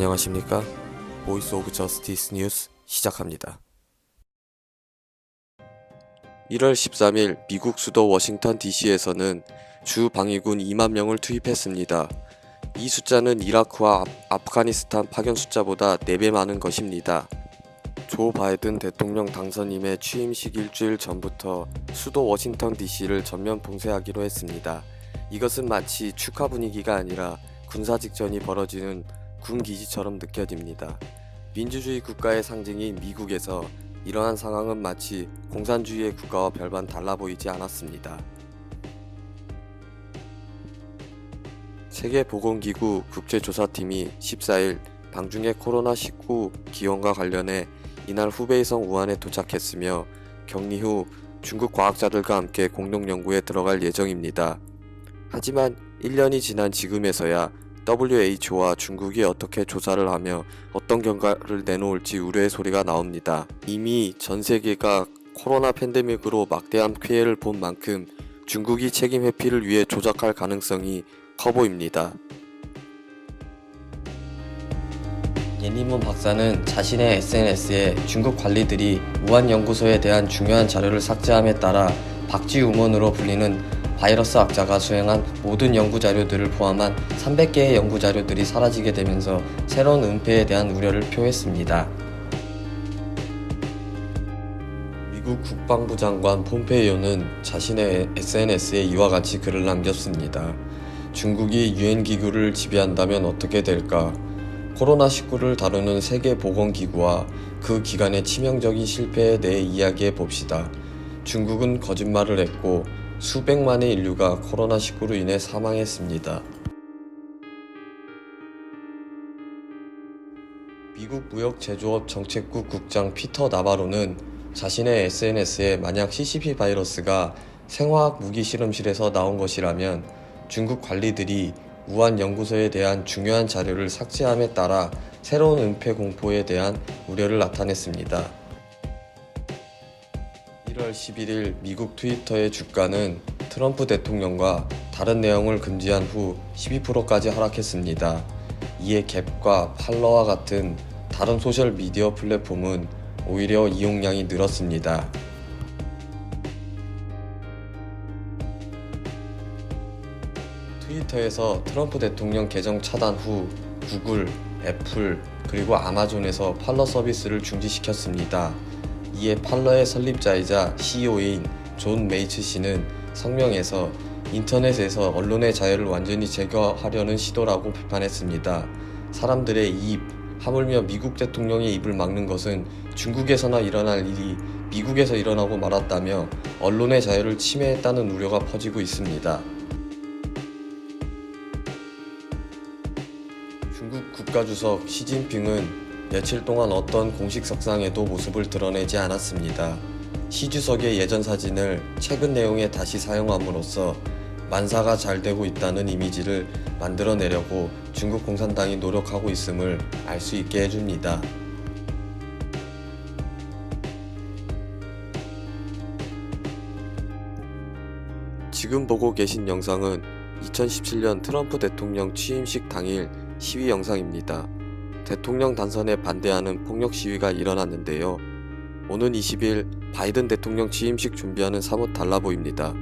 안녕하십니까? 보이스 오브 저스티스 뉴스 시작합니다. 1월 13일 미국 수도 워싱턴 DC에서는 주 방위군 2만 명을 투입했습니다. 이 숫자는 이라크와 아프가니스탄 파견 숫자보다 4배 많은 것입니다. 조 바이든 대통령 당선임의 취임식 일주일 전부터 수도 워싱턴 DC를 전면 봉쇄하기로 했습니다. 이것은 마치 축하 분위기가 아니라 군사 직전이 벌어지는 군 기지처럼 느껴집니다. 민주주의 국가의 상징인 미국에서 이러한 상황은 마치 공산주의의 국가와 별반 달라 보이지 않았습니다. 세계보건기구 국제조사팀이 14일 방중의 코로나19 기원과 관련해 이날 후베이성 우한에 도착했으며 격리 후 중국 과학자들과 함께 공동 연구에 들어갈 예정입니다. 하지만 1년이 지난 지금에서야 WHO와 중국이 어떻게 조사를 하며 어떤 결과를 내놓을지 우려의 소리가 나옵니다. 이미 전 세계가 코로나 팬데믹으로 막대한 피해를 본 만큼 중국이 책임 회피를 위해 조작할 가능성이 커 보입니다. 예니몬 박사는 자신의 SNS에 중국 관리들이 우한 연구소에 대한 중요한 자료를 삭제함에 따라 박쥐우먼으로 불리는 바이러스 학자가 수행한 모든 연구 자료들을 포함한 300개의 연구 자료들이 사라지게 되면서 새로운 은폐에 대한 우려를 표했습니다. 미국 국방부 장관 폼페이오는 자신의 SNS에 이와 같이 글을 남겼습니다. 중국이 유엔 기구를 지배한다면 어떻게 될까? 코로나19를 다루는 세계보건기구와 그 기관의 치명적인 실패에 대해 이야기해 봅시다. 중국은 거짓말을 했고 수백만의 인류가 코로나19로 인해 사망했습니다. 미국 무역제조업 정책국 국장 피터 나바로는 자신의 SNS에 만약 CCP 바이러스가 생화학 무기 실험실에서 나온 것이라면 중국 관리들이 우한 연구소에 대한 중요한 자료를 삭제함에 따라 새로운 은폐 공포에 대한 우려를 나타냈습니다. 1월 11일 미국 트위터의 주가는 트럼프 대통령과 다른 내용을 금지한 후 12%까지 하락했습니다. 이에 갭과 팔러와 같은 다른 소셜미디어 플랫폼은 오히려 이용량이 늘었습니다. 트위터에서 트럼프 대통령 계정 차단 후 구글, 애플, 그리고 아마존에서 팔러 서비스를 중지시켰습니다. 이에 팔러의 설립자이자 CEO인 존 메이츠 씨는 성명에서 인터넷에서 언론의 자유를 완전히 제거하려는 시도라고 비판했습니다. 사람들의 입, 하물며 미국 대통령의 입을 막는 것은 중국에서나 일어날 일이 미국에서 일어나고 말았다며 언론의 자유를 침해했다는 우려가 퍼지고 있습니다. 중국 국가주석 시진핑은 며칠 동안 어떤 공식 석상에도 모습을 드러내지 않았습니다. 시 주석의 예전 사진을 최근 내용에 다시 사용함으로써 만사가 잘 되고 있다는 이미지를 만들어내려고 중국 공산당이 노력하고 있음을 알 수 있게 해줍니다. 지금 보고 계신 영상은 2017년 트럼프 대통령 취임식 당일 시위 영상입니다. 대통령 단선에 반대하는 폭력 시위가 일어났는데요. 오는 20일 바이든 대통령 취임식 준비하는 사뭇 달라 보입니다.